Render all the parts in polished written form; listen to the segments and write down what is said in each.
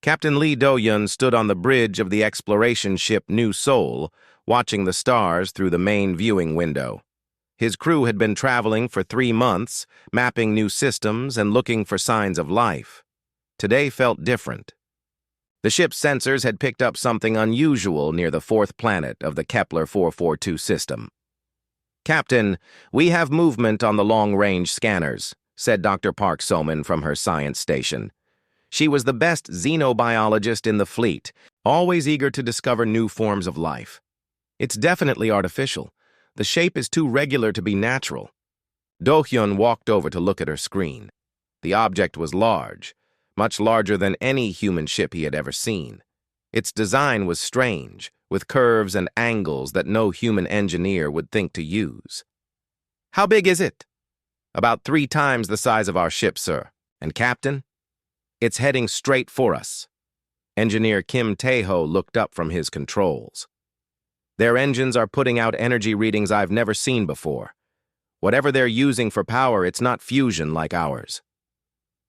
Captain Lee Do-yun stood on the bridge of the exploration ship New Seoul, watching the stars through the main viewing window. His crew had been traveling for 3 months, mapping new systems and looking for signs of life. Today felt different. The ship's sensors had picked up something unusual near the 4th planet of the Kepler 442 system. "Captain, we have movement on the long-range scanners," said Dr. Park Soman from her science station. She was the best xenobiologist in the fleet, always eager to discover new forms of life. "It's definitely artificial. The shape is too regular to be natural." Do-hyun walked over to look at her screen. The object was large, much larger than any human ship he had ever seen. Its design was strange, with curves and angles that no human engineer would think to use. "How big is it?" "About 3 times the size of our ship, sir." "And Captain?" "It's heading straight for us." Engineer Kim Tae-ho looked up from his controls. "Their engines are putting out energy readings I've never seen before. Whatever they're using for power, it's not fusion like ours."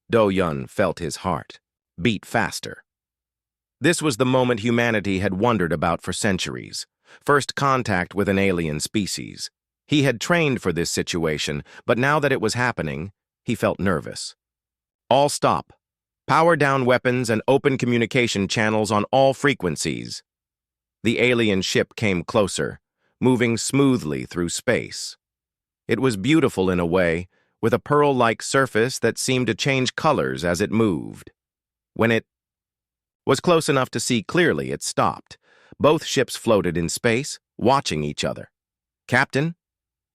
Do-yun felt his heart beat faster. This was the moment humanity had wondered about for centuries. First contact with an alien species. He had trained for this situation, but now that it was happening, he felt nervous. "All stop. Power down weapons and open communication channels on all frequencies." The alien ship came closer, moving smoothly through space. It was beautiful in a way, with a pearl-like surface that seemed to change colors as it moved. When it was close enough to see clearly, it stopped. Both ships floated in space, watching each other. "Captain,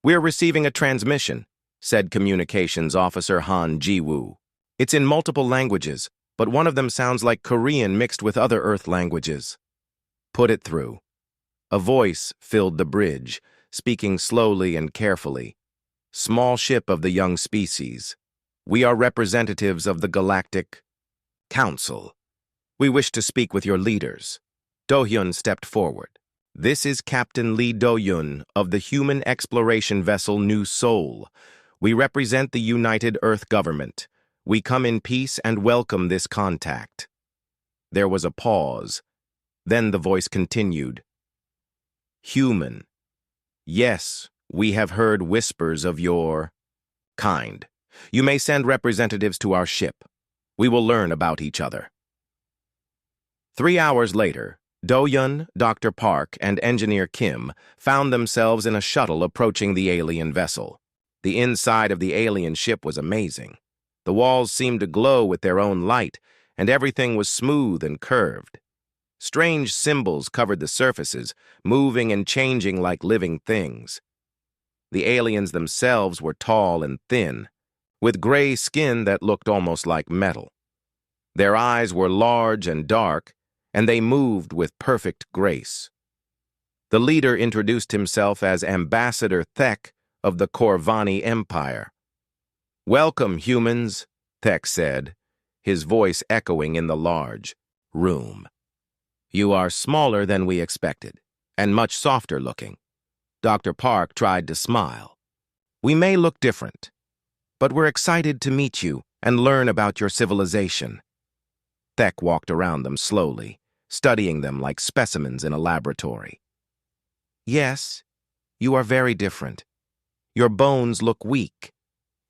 we're receiving a transmission," said Communications Officer Han Ji-woo. "It's in multiple languages, but one of them sounds like Korean mixed with other Earth languages." "Put it through." A voice filled the bridge, speaking slowly and carefully. "Small ship of the young species. We are representatives of the Galactic Council. We wish to speak with your leaders." Do-hyun stepped forward. "This is Captain Lee Do-yun of the human exploration vessel New Seoul. We represent the United Earth Government. We come in peace and welcome this contact." There was a pause. Then the voice continued. "Human. Yes, we have heard whispers of your kind. You may send representatives to our ship. We will learn about each other." 3 hours later, Do-yun, Dr. Park, and Engineer Kim found themselves in a shuttle approaching the alien vessel. The inside of the alien ship was amazing. The walls seemed to glow with their own light, and everything was smooth and curved. Strange symbols covered the surfaces, moving and changing like living things. The aliens themselves were tall and thin, with gray skin that looked almost like metal. Their eyes were large and dark, and they moved with perfect grace. The leader introduced himself as Ambassador Thek of the Korvani Empire. "Welcome, humans," Thek said, his voice echoing in the large room. "You are smaller than we expected, and much softer looking." Dr. Park tried to smile. "We may look different, but we're excited to meet you and learn about your civilization." Thek walked around them slowly, studying them like specimens in a laboratory. "Yes, you are very different. Your bones look weak.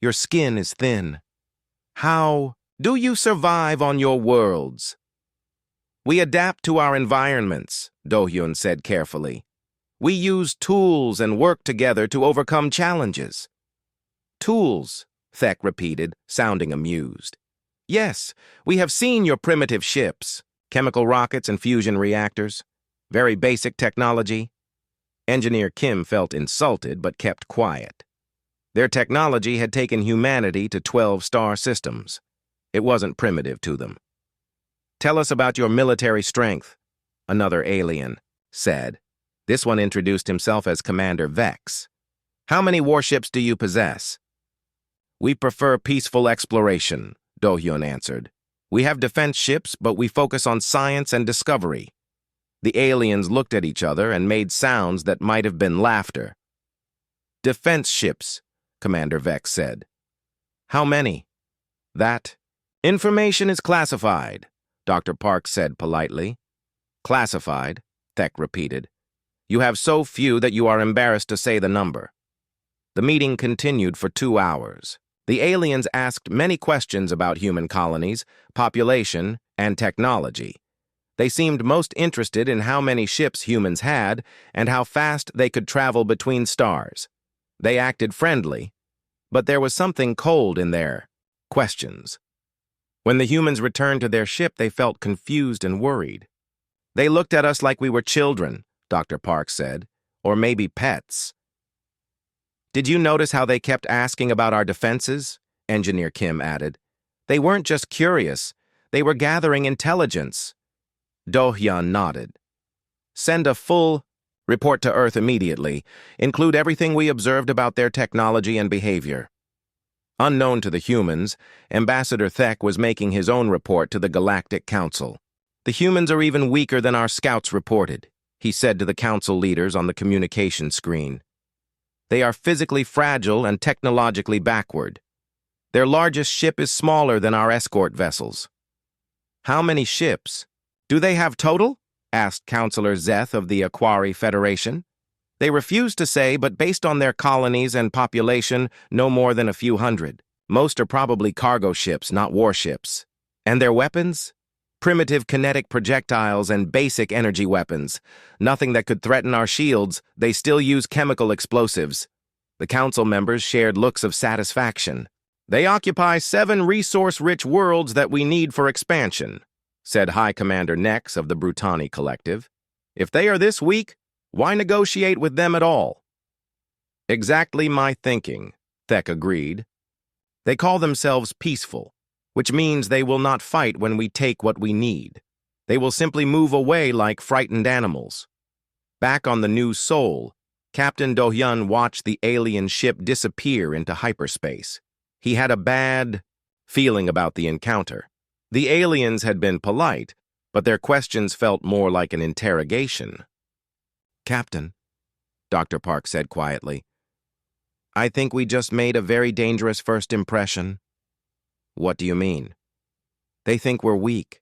Your skin is thin. How do you survive on your worlds?" "We adapt to our environments," Do-hyun said carefully. "We use tools and work together to overcome challenges." "Tools," Thek repeated, sounding amused. "Yes, we have seen your primitive ships, chemical rockets and fusion reactors. Very basic technology." Engineer Kim felt insulted but kept quiet. Their technology had taken humanity to 12-star systems. It wasn't primitive to them. "Tell us about your military strength," another alien said. This one introduced himself as Commander Vex. "How many warships do you possess?" "We prefer peaceful exploration," Do-hyun answered. "We have defense ships, but we focus on science and discovery." The aliens looked at each other and made sounds that might have been laughter. "Defense ships," Commander Vex said. "How many?" "That information is classified," Dr. Park said politely. Classified, Thek repeated. You have so few that you are embarrassed to say the number. The meeting continued for 2 hours. The aliens asked many questions about human colonies, population, and technology. They seemed most interested in how many ships humans had and how fast they could travel between stars. They acted friendly, but there was something cold in their questions. When the humans returned to their ship, they felt confused and worried. They looked at us like we were children, Dr. Park said, or maybe pets. Did you notice how they kept asking about our defenses? Engineer Kim added. They weren't just curious, they were gathering intelligence. Do-hyun nodded. Send a full report to Earth immediately. Include everything we observed about their technology and behavior. Unknown to the humans, Ambassador Thek was making his own report to the Galactic Council. The humans are even weaker than our scouts reported, he said to the council leaders on the communication screen. They are physically fragile and technologically backward. Their largest ship is smaller than our escort vessels. How many ships? Do they have total? Asked Councillor Zeth of the Aquari Federation. They refused to say, but based on their colonies and population, no more than a few hundred. Most are probably cargo ships, not warships. And their weapons? Primitive kinetic projectiles and basic energy weapons. Nothing that could threaten our shields. They still use chemical explosives. The council members shared looks of satisfaction. They occupy 7 resource-rich worlds that we need for expansion, said High Commander Nex of the Brutani Collective. If they are this weak, why negotiate with them at all? Exactly my thinking, Thek agreed. They call themselves peaceful, which means they will not fight when we take what we need. They will simply move away like frightened animals. Back on the new Sol, Captain Do-hyun watched the alien ship disappear into hyperspace. He had a bad feeling about the encounter. The aliens had been polite, but their questions felt more like an interrogation. Captain, Dr. Park said quietly, I think we just made a very dangerous first impression. What do you mean? They think we're weak,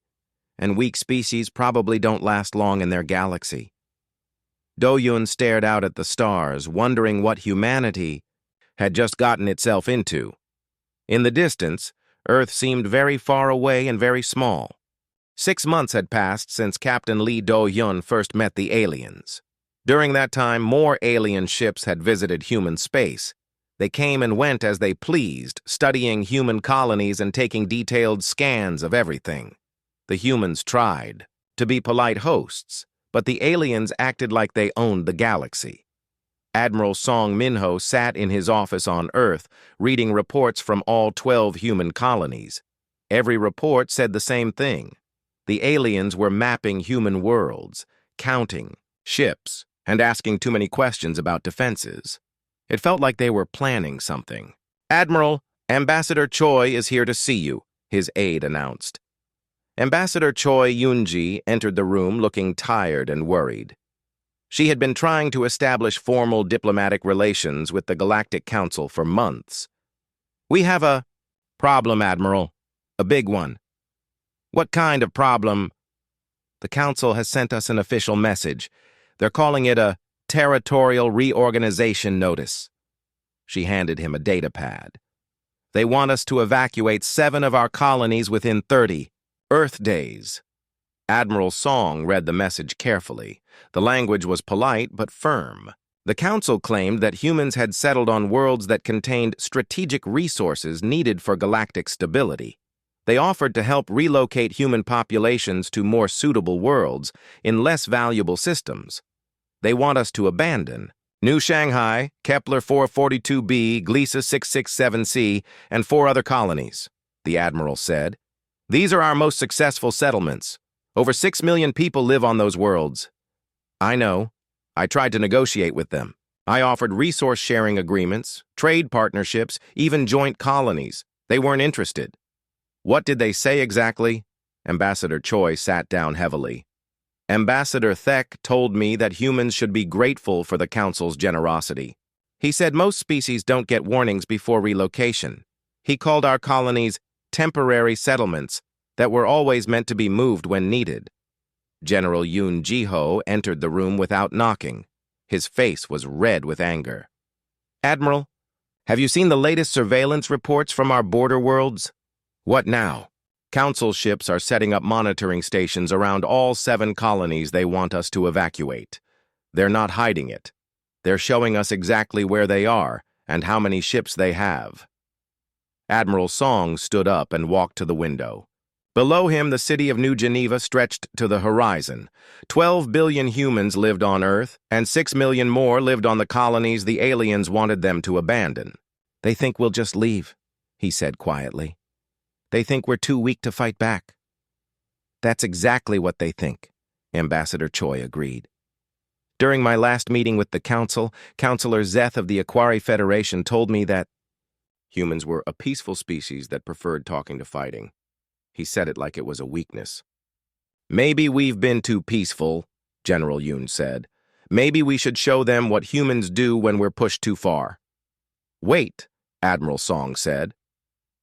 and weak species probably don't last long in their galaxy. Do-hyun stared out at the stars, wondering what humanity had just gotten itself into. In the distance, Earth seemed very far away and very small. 6 months had passed since Captain Lee Do-hyun first met the aliens. During that time, more alien ships had visited human space. They came and went as they pleased, studying human colonies and taking detailed scans of everything. The humans tried to be polite hosts, but the aliens acted like they owned the galaxy. Admiral Song Minho sat in his office on Earth, reading reports from all 12 human colonies. Every report said the same thing. The aliens were mapping human worlds, counting ships, and asking too many questions about defenses. It felt like they were planning something. Admiral, Ambassador Choi is here to see you, his aide announced. Ambassador Choi Yoon-ji entered the room looking tired and worried. She had been trying to establish formal diplomatic relations with the Galactic Council for months. We have a problem, Admiral. A big one. What kind of problem? The Council has sent us an official message. They're calling it a territorial reorganization notice. She handed him a data pad. They want us to evacuate 7 of our colonies within 30 Earth days. Admiral Song read the message carefully. The language was polite but firm. The Council claimed that humans had settled on worlds that contained strategic resources needed for galactic stability. They offered to help relocate human populations to more suitable worlds in less valuable systems. They want us to abandon New Shanghai, Kepler 442b, Gliese 667c, and 4 other colonies, the Admiral said. These are our most successful settlements. Over 6 million people live on those worlds. I know. I tried to negotiate with them. I offered resource-sharing agreements, trade partnerships, even joint colonies. They weren't interested. What did they say exactly? Ambassador Choi sat down heavily. Ambassador Thek told me that humans should be grateful for the Council's generosity. He said most species don't get warnings before relocation. He called our colonies temporary settlements, that were always meant to be moved when needed. General Yoon Ji-ho entered the room without knocking. His face was red with anger. "Admiral, have you seen the latest surveillance reports from our border worlds?" "What now?" "Council ships are setting up monitoring stations around all 7 colonies they want us to evacuate. They're not hiding it. They're showing us exactly where they are and how many ships they have." Admiral Song stood up and walked to the window. Below him, the city of New Geneva stretched to the horizon. 12 billion humans lived on Earth, and 6 million more lived on the colonies the aliens wanted them to abandon. "They think we'll just leave," he said quietly. "They think we're too weak to fight back." "That's exactly what they think," Ambassador Choi agreed. "During my last meeting with the Council, Councillor Zeth of the Aquari Federation told me that humans were a peaceful species that preferred talking to fighting. He said it like it was a weakness. "Maybe we've been too peaceful," General Yoon said. "Maybe we should show them what humans do when we're pushed too far." "Wait," Admiral Song said.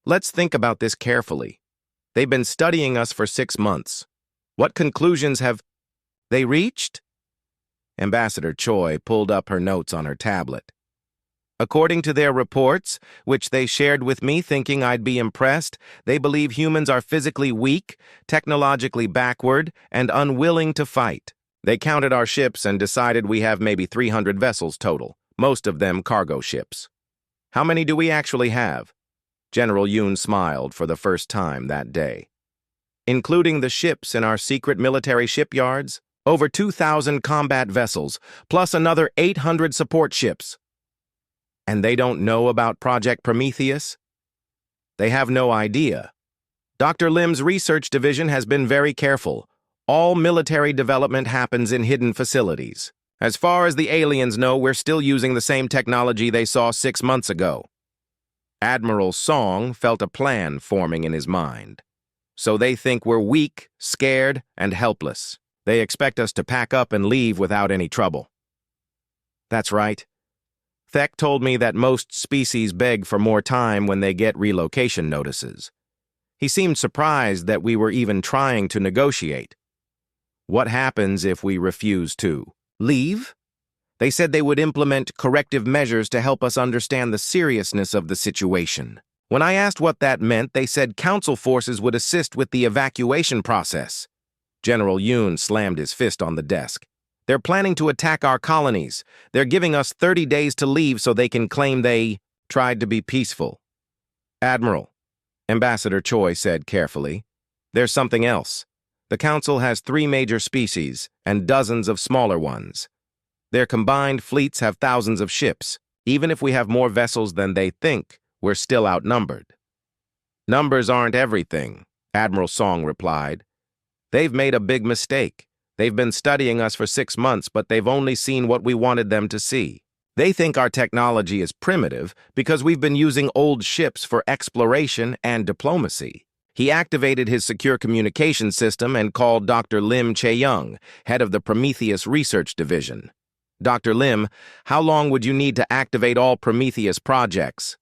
"Let's think about this carefully. They've been studying us for 6 months. What conclusions have they reached?" Ambassador Choi pulled up her notes on her tablet. "According to their reports, which they shared with me thinking I'd be impressed, they believe humans are physically weak, technologically backward, and unwilling to fight. They counted our ships and decided we have maybe 300 vessels total, most of them cargo ships." "How many do we actually have?" General Yoon smiled for the first time that day. "Including the ships in our secret military shipyards, over 2,000 combat vessels, plus another 800 support ships." "And they don't know about Project Prometheus?" "They have no idea. Dr. Lim's research division has been very careful. All military development happens in hidden facilities. As far as the aliens know, we're still using the same technology they saw 6 months ago." Admiral Song felt a plan forming in his mind. "So they think we're weak, scared, and helpless. They expect us to pack up and leave without any trouble." "That's right. Thek told me that most species beg for more time when they get relocation notices. He seemed surprised that we were even trying to negotiate." "What happens if we refuse to leave?" "They said they would implement corrective measures to help us understand the seriousness of the situation. When I asked what that meant, they said council forces would assist with the evacuation process." General Yoon slammed his fist on the desk. "They're planning to attack our colonies. They're giving us 30 days to leave so they can claim they tried to be peaceful." "Admiral," Ambassador Choi said carefully, "there's something else. The Council has 3 major species and dozens of smaller ones. Their combined fleets have thousands of ships. Even if we have more vessels than they think, we're still outnumbered." "Numbers aren't everything," Admiral Song replied. "They've made a big mistake. They've been studying us for 6 months, but they've only seen what we wanted them to see. They think our technology is primitive because we've been using old ships for exploration and diplomacy." He activated his secure communication system and called Dr. Lim Chae-young, head of the Prometheus Research Division. "Dr. Lim, how long would you need to activate all Prometheus projects?"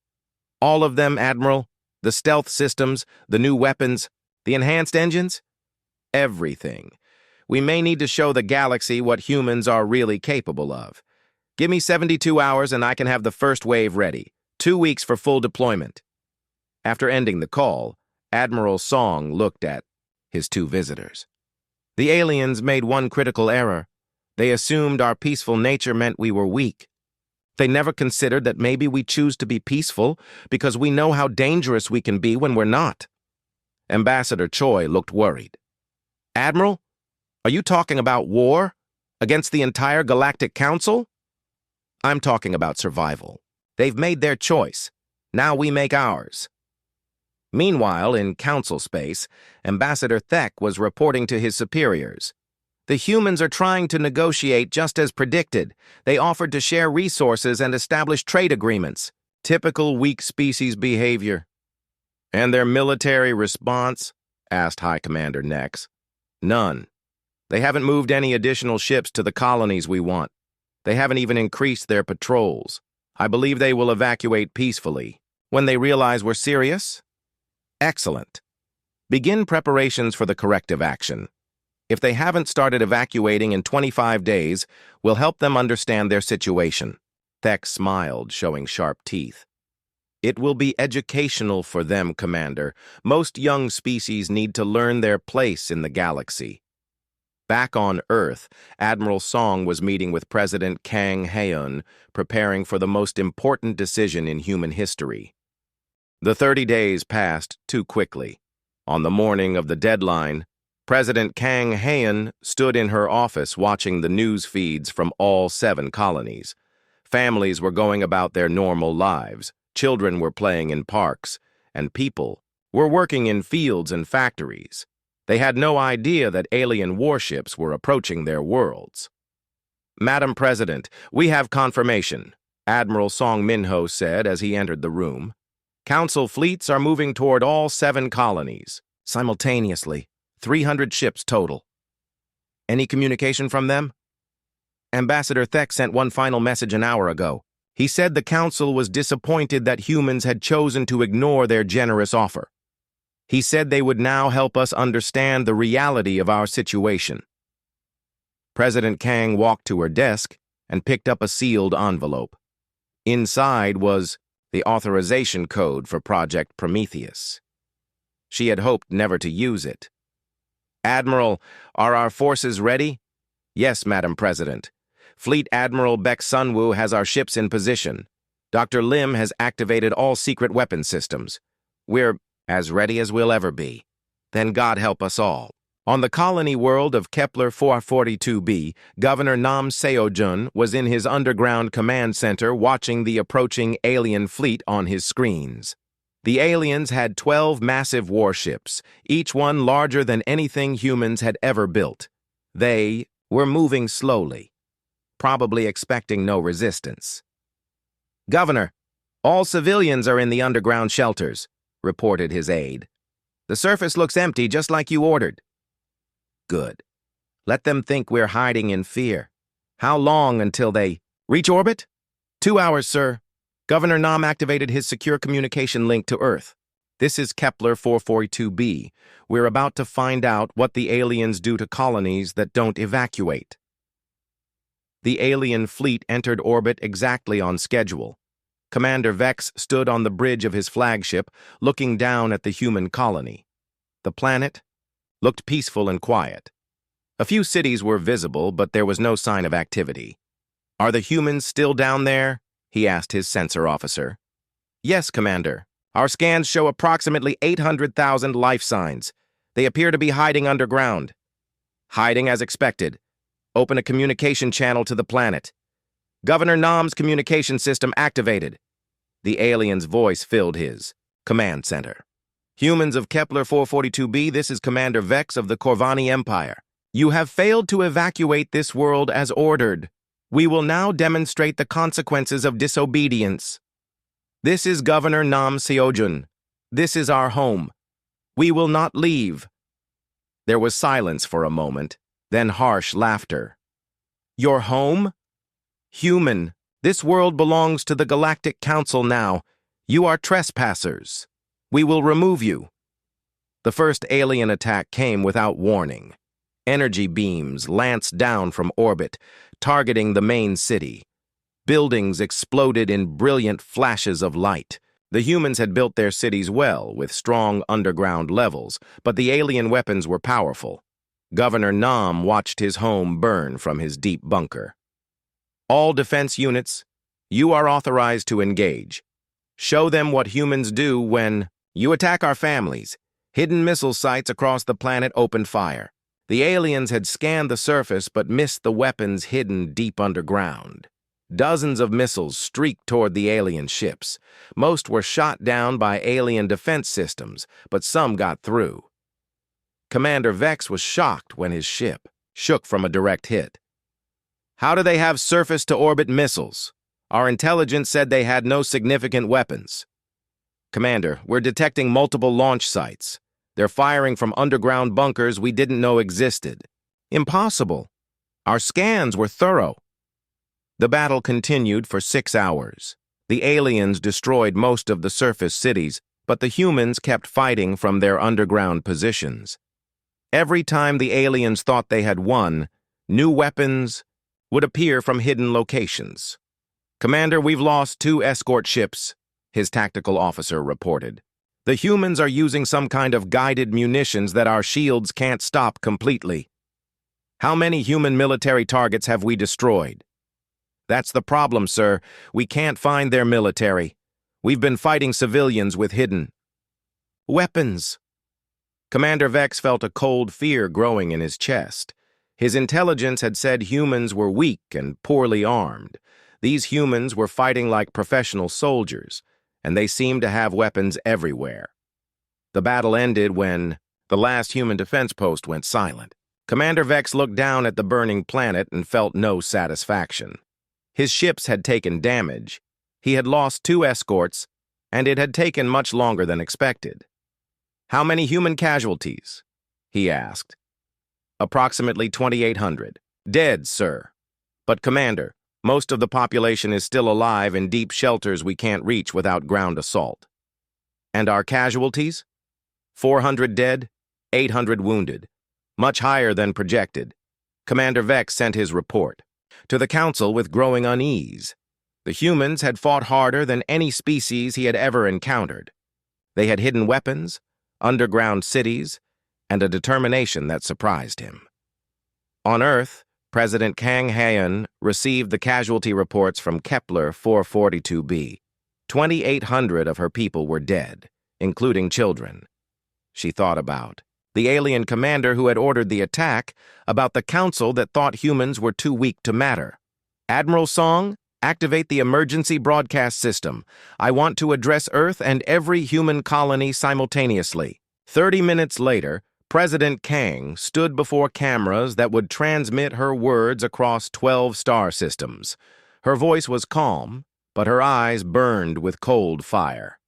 "All of them, Admiral? The stealth systems, the new weapons, the enhanced engines?" "Everything. We may need to show the galaxy what humans are really capable of. Give me 72 hours and I can have the first wave ready. 2 weeks for full deployment." After ending the call, Admiral Song looked at his 2 visitors. "The aliens made one critical error. They assumed our peaceful nature meant we were weak. They never considered that maybe we choose to be peaceful because we know how dangerous we can be when we're not." Ambassador Choi looked worried. "Admiral, are you talking about war? Against the entire Galactic Council?" "I'm talking about survival. They've made their choice. Now we make ours." Meanwhile, in Council space, Ambassador Thek was reporting to his superiors. "The humans are trying to negotiate just as predicted. They offered to share resources and establish trade agreements. Typical weak species behavior." "And their military response?" asked High Commander Nex. "None. They haven't moved any additional ships to the colonies we want. They haven't even increased their patrols. I believe they will evacuate peacefully when they realize we're serious." "Excellent. Begin preparations for the corrective action. If they haven't started evacuating in 25 days, we'll help them understand their situation." Thek smiled, showing sharp teeth. "It will be educational for them, Commander. Most young species need to learn their place in the galaxy." Back on Earth, Admiral Song was meeting with President Kang Haeun, preparing for the most important decision in human history. The 30 days passed too quickly. On the morning of the deadline, President Kang Haeun stood in her office watching the news feeds from all 7 colonies. Families were going about their normal lives, children were playing in parks, and people were working in fields and factories. They had no idea that alien warships were approaching their worlds. "Madam President, we have confirmation," Admiral Song Minho said as he entered the room. "Council fleets are moving toward all 7 colonies, simultaneously, 300 ships total. Any communication from them?" "Ambassador Thek sent one final message an hour ago. He said the Council was disappointed that humans had chosen to ignore their generous offer. He said they would now help us understand the reality of our situation." President Kang walked to her desk and picked up a sealed envelope. Inside was the authorization code for Project Prometheus. She had hoped never to use it. "Admiral, are our forces ready?" "Yes, Madam President. Fleet Admiral Baek Sunwoo has our ships in position. Dr. Lim has activated all secret weapon systems. We're as ready as we'll ever be. Then God help us all." On the colony world of Kepler 442b, Governor Nam Seojun was in his underground command center watching the approaching alien fleet on his screens. The aliens had 12 massive warships, each one larger than anything humans had ever built. They were moving slowly, probably expecting no resistance. "Governor, all civilians are in the underground shelters," reported his aide. "The surface looks empty, just like you ordered." "Good. Let them think we're hiding in fear. How long until they reach orbit?" 2 hours, sir. Governor Nam activated his secure communication link to Earth. This is Kepler 442b. We're about to find out what the aliens do to colonies that don't evacuate. The alien fleet entered orbit exactly on schedule. Commander Vex stood on the bridge of his flagship, looking down at the human colony. The planet looked peaceful and quiet. A few cities were visible, but there was no sign of activity. "Are the humans still down there?" he asked his sensor officer. "Yes, Commander. Our scans show approximately 800,000 life signs. They appear to be hiding underground." "Hiding as expected. Open a communication channel to the planet." "Governor Nam's communication system activated." The alien's voice filled his command center. "Humans of Kepler 442b, this is Commander Vex of the Corvani Empire. You have failed to evacuate this world as ordered. We will now demonstrate the consequences of disobedience. This is Governor Nam Seojun. This is our home. We will not leave." There was silence for a moment, then harsh laughter. "Your home? Human, this world belongs to the Galactic Council now. You are trespassers. We will remove you." The first alien attack came without warning. Energy beams lanced down from orbit, targeting the main city. Buildings exploded in brilliant flashes of light. The humans had built their cities well, with strong underground levels, but the alien weapons were powerful. Governor Nam watched his home burn from his deep bunker. "All defense units, you are authorized to engage. Show them what humans do when you attack our families." Hidden missile sites across the planet opened fire. The aliens had scanned the surface but missed the weapons hidden deep underground. Dozens of missiles streaked toward the alien ships. Most were shot down by alien defense systems, but some got through. Commander Vex was shocked when his ship shook from a direct hit. "How do they have surface-to-orbit missiles? Our intelligence said they had no significant weapons." "Commander, we're detecting multiple launch sites. They're firing from underground bunkers we didn't know existed." "Impossible. Our scans were thorough." The battle continued for 6 hours. The aliens destroyed most of the surface cities, but the humans kept fighting from their underground positions. Every time the aliens thought they had won, new weapons would appear from hidden locations. "Commander, we've lost 2 escort ships," his tactical officer reported. "The humans are using some kind of guided munitions that our shields can't stop completely." "How many human military targets have we destroyed?" "That's the problem, sir. We can't find their military. We've been fighting civilians with hidden weapons." Commander Vex felt a cold fear growing in his chest. His intelligence had said humans were weak and poorly armed. These humans were fighting like professional soldiers, and they seemed to have weapons everywhere. The battle ended when the last human defense post went silent. Commander Vex looked down at the burning planet and felt no satisfaction. His ships had taken damage. He had lost 2 escorts, and it had taken much longer than expected. "How many human casualties?" he asked. "Approximately 2,800. Dead, sir. But, Commander, most of the population is still alive in deep shelters we can't reach without ground assault." "And our casualties?" 400 dead, 800 wounded. Much higher than projected. Commander Vex sent his report to the Council with growing unease. The humans had fought harder than any species he had ever encountered. They had hidden weapons, underground cities, and a determination that surprised him. On Earth, President Kang Haeun received the casualty reports from Kepler 442b. 2,800 of her people were dead, including children. She thought about the alien commander who had ordered the attack, about the council that thought humans were too weak to matter. "Admiral Song, activate the emergency broadcast system. I want to address Earth and every human colony simultaneously." 30 minutes later, President Kang stood before cameras that would transmit her words across 12 star systems. Her voice was calm, but her eyes burned with cold fire.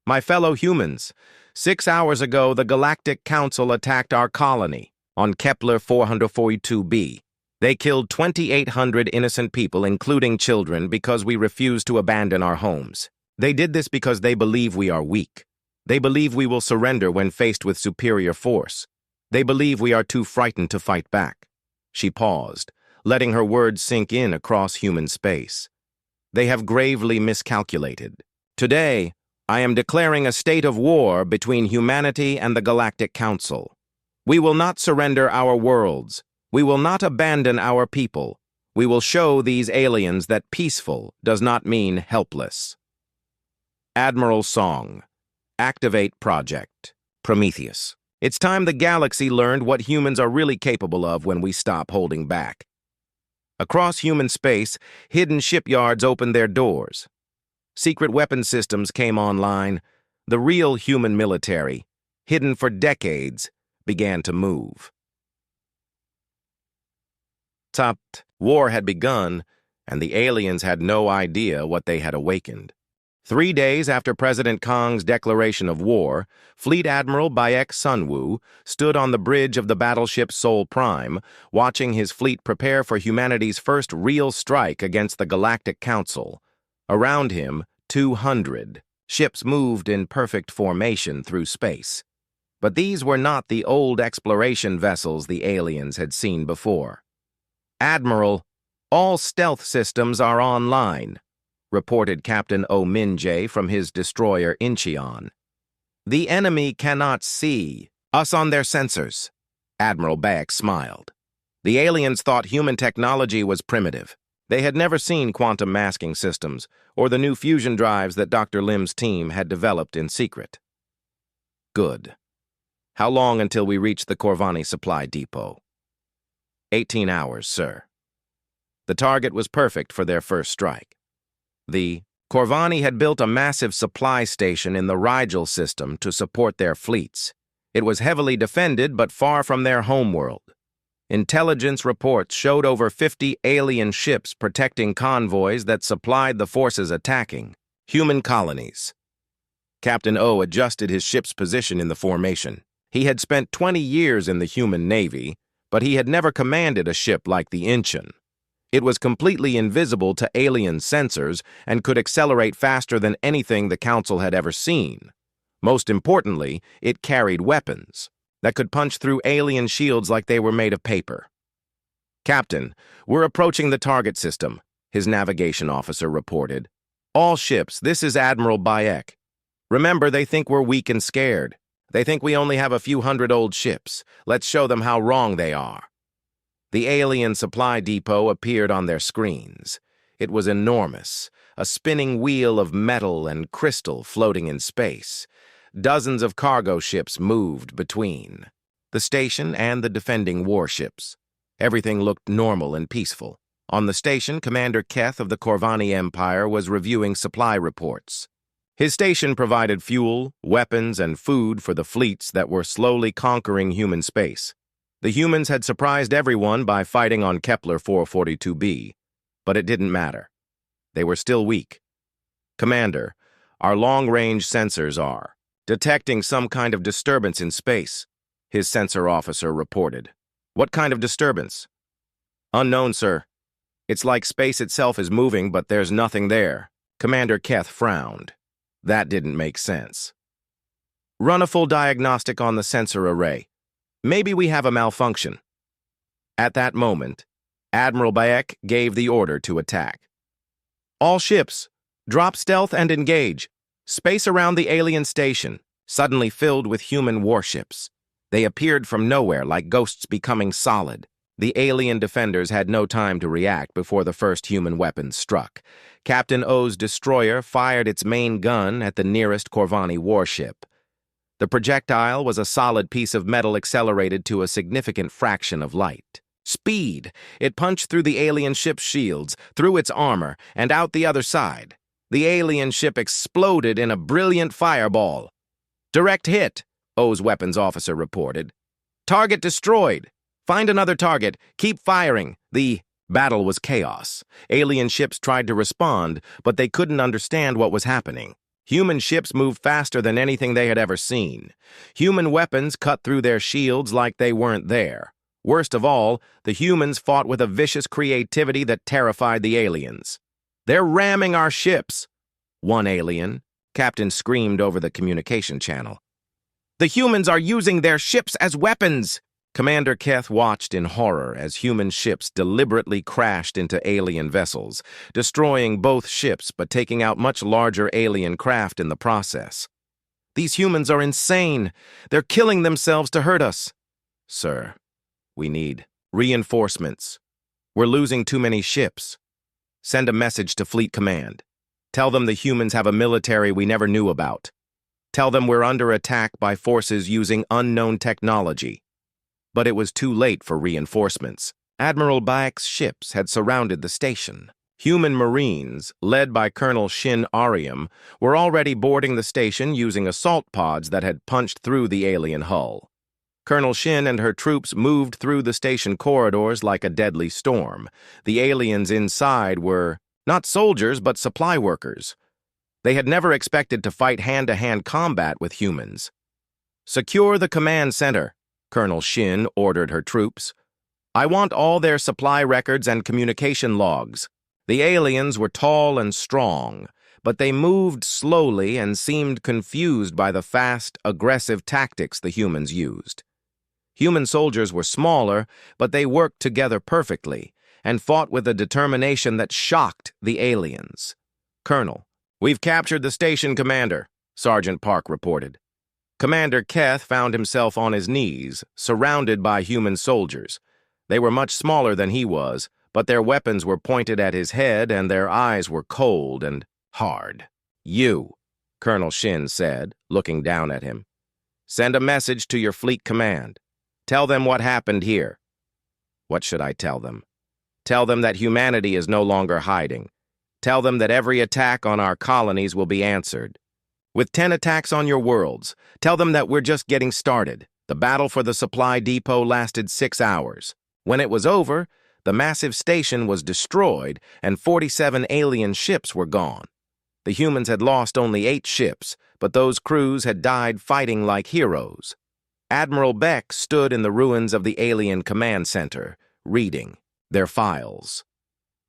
"My fellow humans, 6 hours ago the Galactic Council attacked our colony on Kepler 442b. They killed 2,800 innocent people, including children, because we refused to abandon our homes. They did this because they believe we are weak. They believe we will surrender when faced with superior force. They believe we are too frightened to fight back." She paused, letting her words sink in across human space. "They have gravely miscalculated. Today, I am declaring a state of war between humanity and the Galactic Council. We will not surrender our worlds. We will not abandon our people. We will show these aliens that peaceful does not mean helpless." Admiral Song, activate Project Prometheus. It's time the galaxy learned what humans are really capable of when we stop holding back. Across human space, hidden shipyards opened their doors. Secret weapon systems came online. The real human military, hidden for decades, began to move. War had begun, and the aliens had no idea what they had awakened. 3 days after President Kang's declaration of war, Fleet Admiral Bayek Sunwoo stood on the bridge of the battleship Sol Prime, watching his fleet prepare for humanity's first real strike against the Galactic Council. Around him, 200 ships moved in perfect formation through space. But these were not the old exploration vessels the aliens had seen before. "Admiral, all stealth systems are online," reported Captain O. Min-jae from his destroyer Incheon. "The enemy cannot see us on their sensors." Admiral Bayek smiled. The aliens thought human technology was primitive. They had never seen quantum masking systems or the new fusion drives that Dr. Lim's team had developed in secret. "Good. How long until we reach the Corvani supply depot?" 18 hours, sir." The target was perfect for their first strike. The Corvani had built a massive supply station in the Rigel system to support their fleets. It was heavily defended but far from their homeworld. Intelligence reports showed over 50 alien ships protecting convoys that supplied the forces attacking human colonies. Captain O adjusted his ship's position in the formation. He had spent 20 years in the human navy, but he had never commanded a ship like the Incheon. It was completely invisible to alien sensors and could accelerate faster than anything the Council had ever seen. Most importantly, it carried weapons that could punch through alien shields like they were made of paper. "Captain, we're approaching the target system," his navigation officer reported. "All ships, this is Admiral Bayek. Remember, they think we're weak and scared. They think we only have a few hundred old ships. Let's show them how wrong they are." The alien supply depot appeared on their screens. It was enormous, a spinning wheel of metal and crystal floating in space. Dozens of cargo ships moved between the station and the defending warships. Everything looked normal and peaceful. On the station, Commander Keth of the Corvani Empire was reviewing supply reports. His station provided fuel, weapons, and food for the fleets that were slowly conquering human space. The humans had surprised everyone by fighting on Kepler 442b, but it didn't matter. They were still weak. "Commander, our long-range sensors are detecting some kind of disturbance in space," his sensor officer reported. "What kind of disturbance?" "Unknown, sir. It's like space itself is moving, but there's nothing there." Commander Keth frowned. That didn't make sense. "Run a full diagnostic on the sensor array. Maybe we have a malfunction." At that moment, Admiral Bayek gave the order to attack. "All ships, drop stealth and engage. Space around the alien station, suddenly filled with human warships. They appeared from nowhere like ghosts becoming solid. The alien defenders had no time to react before the first human weapons struck. Captain O's destroyer fired its main gun at the nearest Corvani warship. The projectile was a solid piece of metal accelerated to a significant fraction of light. Speed! It punched through the alien ship's shields, through its armor, and out the other side. The alien ship exploded in a brilliant fireball. "Direct hit," O's weapons officer reported. "Target destroyed. Find another target. Keep firing." The battle was chaos. Alien ships tried to respond, but they couldn't understand what was happening. Human ships moved faster than anything they had ever seen. Human weapons cut through their shields like they weren't there. Worst of all, the humans fought with a vicious creativity that terrified the aliens. "They're ramming our ships," one alien, captain, screamed over the communication channel. "The humans are using their ships as weapons." Commander Keth watched in horror as human ships deliberately crashed into alien vessels, destroying both ships but taking out much larger alien craft in the process. "These humans are insane. They're killing themselves to hurt us." "Sir, we need reinforcements. We're losing too many ships. Send a message to Fleet Command. Tell them the humans have a military we never knew about. Tell them we're under attack by forces using unknown technology." But it was too late for reinforcements. Admiral Bayek's ships had surrounded the station. Human Marines, led by Colonel Shin Ariam, were already boarding the station using assault pods that had punched through the alien hull. Colonel Shin and her troops moved through the station corridors like a deadly storm. The aliens inside were not soldiers, but supply workers. They had never expected to fight hand-to-hand combat with humans. "Secure the command center," Colonel Shin ordered her troops. "I want all their supply records and communication logs." The aliens were tall and strong, but they moved slowly and seemed confused by the fast, aggressive tactics the humans used. Human soldiers were smaller, but they worked together perfectly and fought with a determination that shocked the aliens. "Colonel, we've captured the station commander," Sergeant Park reported. Commander Keth found himself on his knees, surrounded by human soldiers. They were much smaller than he was, but their weapons were pointed at his head and their eyes were cold and hard. "You," Colonel Shin said, looking down at him. "Send a message to your fleet command. Tell them what happened here." "What should I tell them?" "Tell them that humanity is no longer hiding. Tell them that every attack on our colonies will be answered. With 10 attacks on your worlds, tell them that we're just getting started. The battle for the supply depot lasted 6 hours. When it was over, the massive station was destroyed and 47 alien ships were gone. The humans had lost only 8 ships, but those crews had died fighting like heroes. Admiral Beck stood in the ruins of the alien command center, reading their files.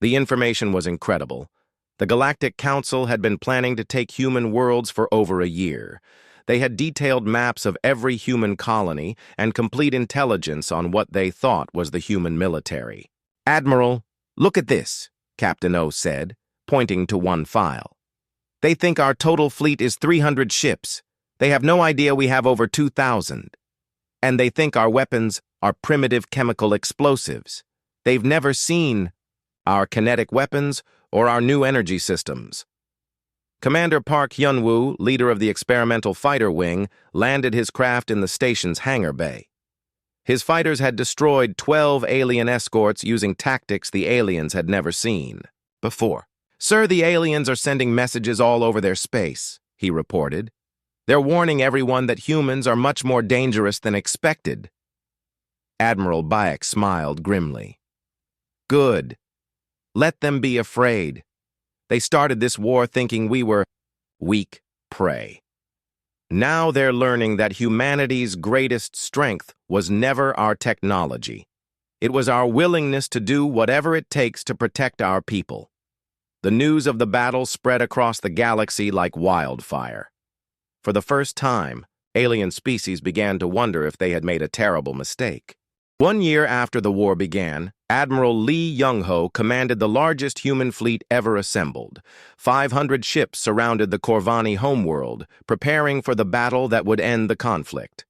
The information was incredible. The Galactic Council had been planning to take human worlds for over a year. They had detailed maps of every human colony and complete intelligence on what they thought was the human military. "Admiral, look at this," Captain O said, pointing to one file. "They think our total fleet is 300 ships. They have no idea we have over 2,000. And they think our weapons are primitive chemical explosives. They've never seen our kinetic weapons or our new energy systems." Commander Park Hyun-woo, leader of the experimental fighter wing, landed his craft in the station's hangar bay. His fighters had destroyed 12 alien escorts using tactics the aliens had never seen before. "Sir, the aliens are sending messages all over their space," he reported. "They're warning everyone that humans are much more dangerous than expected." Admiral Bayek smiled grimly. "Good. Let them be afraid. They started this war thinking we were weak prey. Now they're learning that humanity's greatest strength was never our technology. It was our willingness to do whatever it takes to protect our people." The news of the battle spread across the galaxy like wildfire. For the first time, alien species began to wonder if they had made a terrible mistake. 1 year after the war began, Admiral Lee Young-ho commanded the largest human fleet ever assembled. 500 ships surrounded the Corvani homeworld, preparing for the battle that would end the conflict.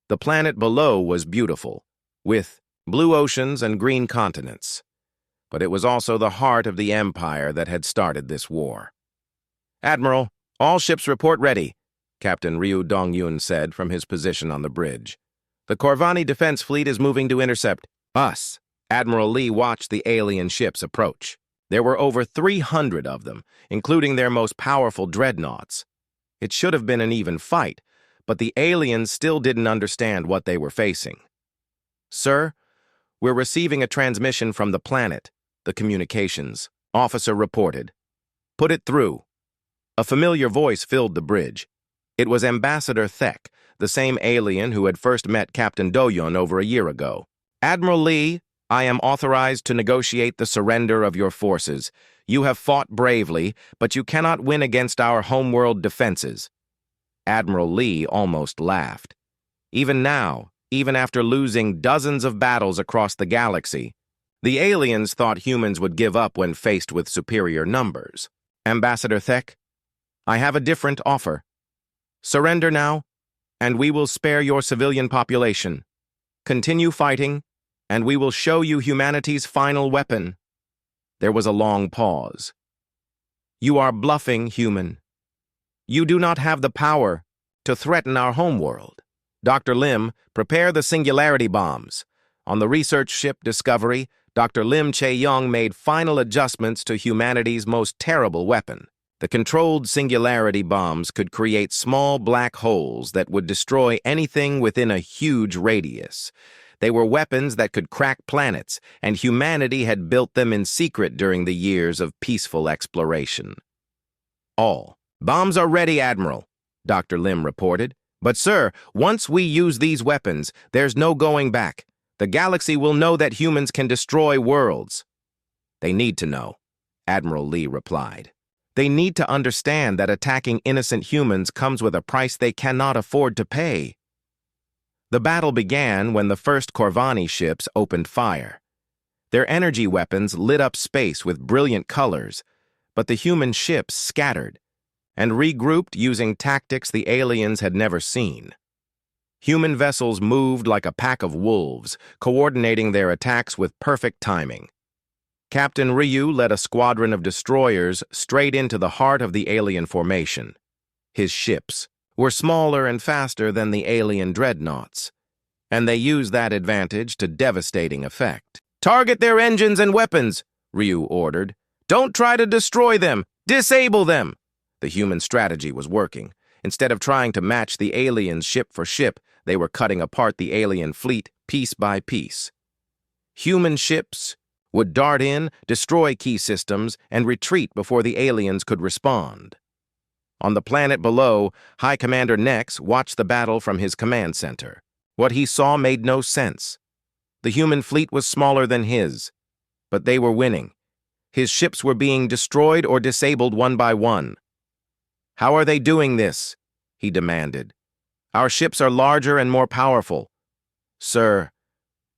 The planet below was beautiful, with blue oceans and green continents. But it was also the heart of the empire that had started this war. "Admiral, all ships report ready," Captain Ryu Dong-yun said from his position on the bridge. "The Corvani defense fleet is moving to intercept us." Admiral Lee watched the alien ships approach. There were over 300 of them, including their most powerful dreadnoughts. It should have been an even fight, but the aliens still didn't understand what they were facing. "Sir, we're receiving a transmission from the planet," the communications officer reported. "Put it through." A familiar voice filled the bridge. It was Ambassador Thek, the same alien who had first met Captain Do-yun over a year ago. "Admiral Lee, I am authorized to negotiate the surrender of your forces. You have fought bravely, but you cannot win against our homeworld defenses." Admiral Lee almost laughed. Even now, even after losing dozens of battles across the galaxy, the aliens thought humans would give up when faced with superior numbers. "Ambassador Thek, I have a different offer. Surrender now, and we will spare your civilian population. Continue fighting, and we will show you humanity's final weapon." There was a long pause. "You are bluffing, human. You do not have the power to threaten our homeworld. Dr. Lim, prepare the singularity bombs." On the research ship Discovery, Dr. Lim Chae-young made final adjustments to humanity's most terrible weapon. The controlled singularity bombs could create small black holes that would destroy anything within a huge radius. They were weapons that could crack planets, and humanity had built them in secret during the years of peaceful exploration. "All bombs are ready, Admiral," Dr. Lim reported. "But sir, once we use these weapons, there's no going back. The galaxy will know that humans can destroy worlds." "They need to know," Admiral Lee replied. "They need to understand that attacking innocent humans comes with a price they cannot afford to pay." The battle began when the first Corvani ships opened fire. Their energy weapons lit up space with brilliant colors, but the human ships scattered and regrouped using tactics the aliens had never seen. Human vessels moved like a pack of wolves, coordinating their attacks with perfect timing. Captain Ryu led a squadron of destroyers straight into the heart of the alien formation. His ships were smaller and faster than the alien dreadnoughts, and they used that advantage to devastating effect. "Target their engines and weapons," Ryu ordered. "Don't try to destroy them. Disable them." The human strategy was working. Instead of trying to match the aliens ship for ship, they were cutting apart the alien fleet piece by piece. Human ships would dart in, destroy key systems, and retreat before the aliens could respond. On the planet below, High Commander Nex watched the battle from his command center. What he saw made no sense. The human fleet was smaller than his, but they were winning. His ships were being destroyed or disabled one by one. "How are they doing this?" he demanded. Our ships are larger and more powerful. Sir,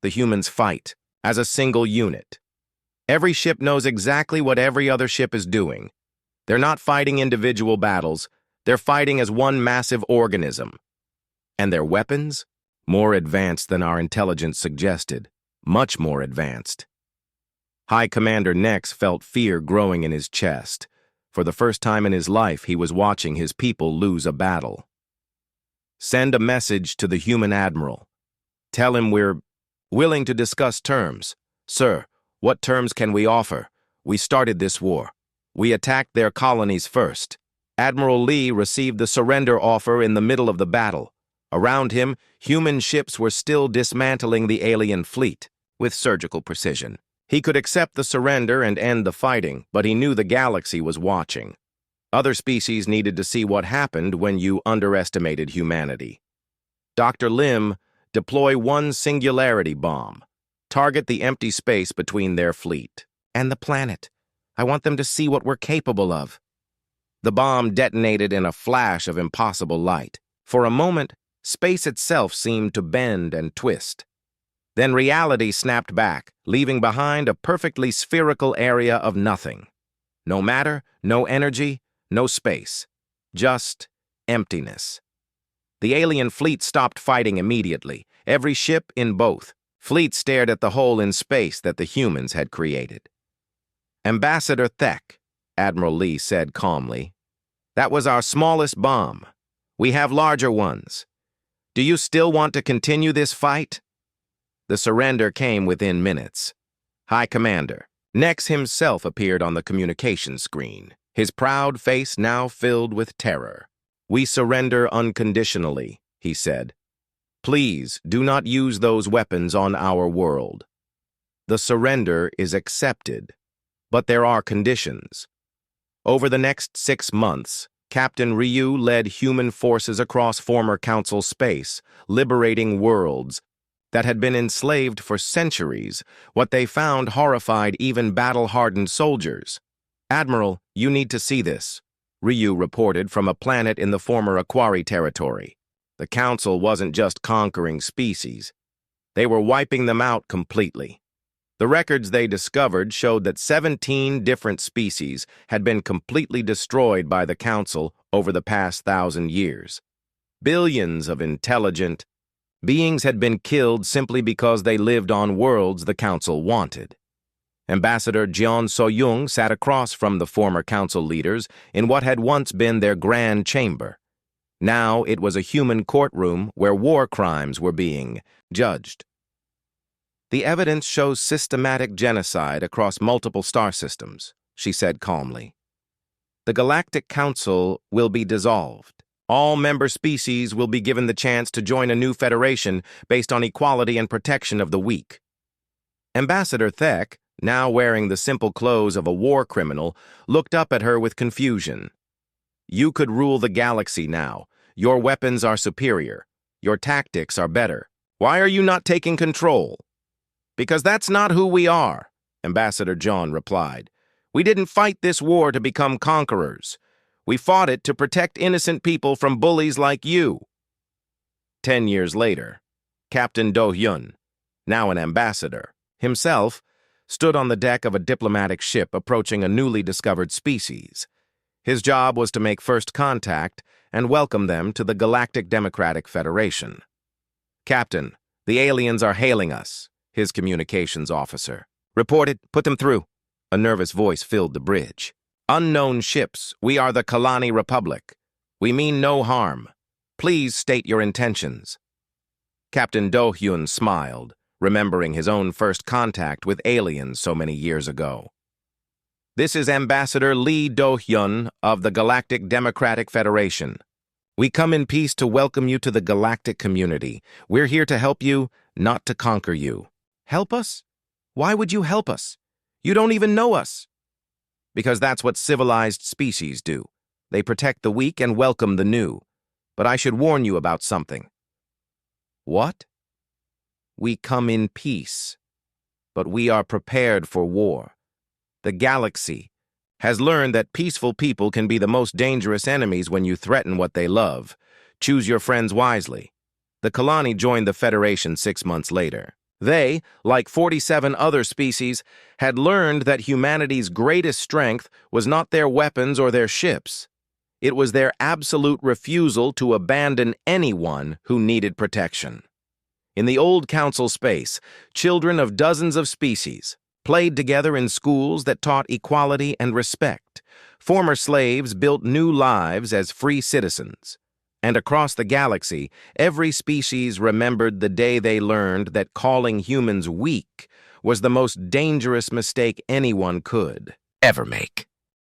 the humans fight as a single unit. Every ship knows exactly what every other ship is doing. They're not fighting individual battles. They're fighting as one massive organism. And their weapons? More advanced than our intelligence suggested. Much more advanced. High Commander Nex felt fear growing in his chest. For the first time in his life, he was watching his people lose a battle. Send a message to the human admiral. Tell him we're willing to discuss terms. Sir, what terms can we offer? We started this war. We attacked their colonies first. Admiral Lee received the surrender offer in the middle of the battle. Around him, human ships were still dismantling the alien fleet with surgical precision. He could accept the surrender and end the fighting, but he knew the galaxy was watching. Other species needed to see what happened when you underestimated humanity. Dr. Lim, deploy one singularity bomb. Target the empty space between their fleet and the planet. I want them to see what we're capable of. The bomb detonated in a flash of impossible light. For a moment, space itself seemed to bend and twist. Then reality snapped back, leaving behind a perfectly spherical area of nothing. No matter, no energy, no space. Just emptiness. The alien fleet stopped fighting immediately, every ship in both. Fleet stared at the hole in space that the humans had created. Ambassador Thek, Admiral Lee said calmly, that was our smallest bomb. We have larger ones. Do you still want to continue this fight? The surrender came within minutes. High Commander, Nex himself appeared on the communication screen, his proud face now filled with terror. We surrender unconditionally, he said. Please do not use those weapons on our world. The surrender is accepted, but there are conditions. Over the next 6 months, Captain Ryu led human forces across former Council space, liberating worlds that had been enslaved for centuries. What they found horrified even battle-hardened soldiers. Admiral, you need to see this, Ryu reported from a planet in the former Aquari territory. The Council wasn't just conquering species. They were wiping them out completely. The records they discovered showed that 17 different species had been completely destroyed by the Council over the past 1,000 years. Billions of intelligent beings had been killed simply because they lived on worlds the Council wanted. Ambassador Jeon So-young sat across from the former Council leaders in what had once been their grand chamber. Now it was a human courtroom where war crimes were being judged. The evidence shows systematic genocide across multiple star systems, she said calmly. The Galactic Council will be dissolved. All member species will be given the chance to join a new federation based on equality and protection of the weak. Ambassador Thek, now wearing the simple clothes of a war criminal, looked up at her with confusion. You could rule the galaxy now. Your weapons are superior. Your tactics are better. Why are you not taking control? Because that's not who we are, Ambassador John replied. We didn't fight this war to become conquerors. We fought it to protect innocent people from bullies like you. 10 years later, Captain Do-hyun, now an ambassador, himself, stood on the deck of a diplomatic ship approaching a newly discovered species. His job was to make first contact and welcome them to the Galactic Democratic Federation. Captain, the aliens are hailing us, his communications officer reported. Put them through. A nervous voice filled the bridge. Unknown ships, we are the Kalani Republic. We mean no harm. Please state your intentions. Captain Do-hyun smiled, remembering his own first contact with aliens so many years ago. This is Ambassador Lee Do-hyun of the Galactic Democratic Federation. We come in peace to welcome you to the galactic community. We're here to help you, not to conquer you. Help us? Why would you help us? You don't even know us. Because that's what civilized species do. They protect the weak and welcome the new. But I should warn you about something. What? We come in peace. But we are prepared for war. The galaxy has learned that peaceful people can be the most dangerous enemies when you threaten what they love. Choose your friends wisely. The colony joined the Federation 6 months later. They, like 47 other species, had learned that humanity's greatest strength was not their weapons or their ships. It was their absolute refusal to abandon anyone who needed protection. In the old council space, children of dozens of species played together in schools that taught equality and respect. Former slaves built new lives as free citizens. And across the galaxy, every species remembered the day they learned that calling humans weak was the most dangerous mistake anyone could ever make.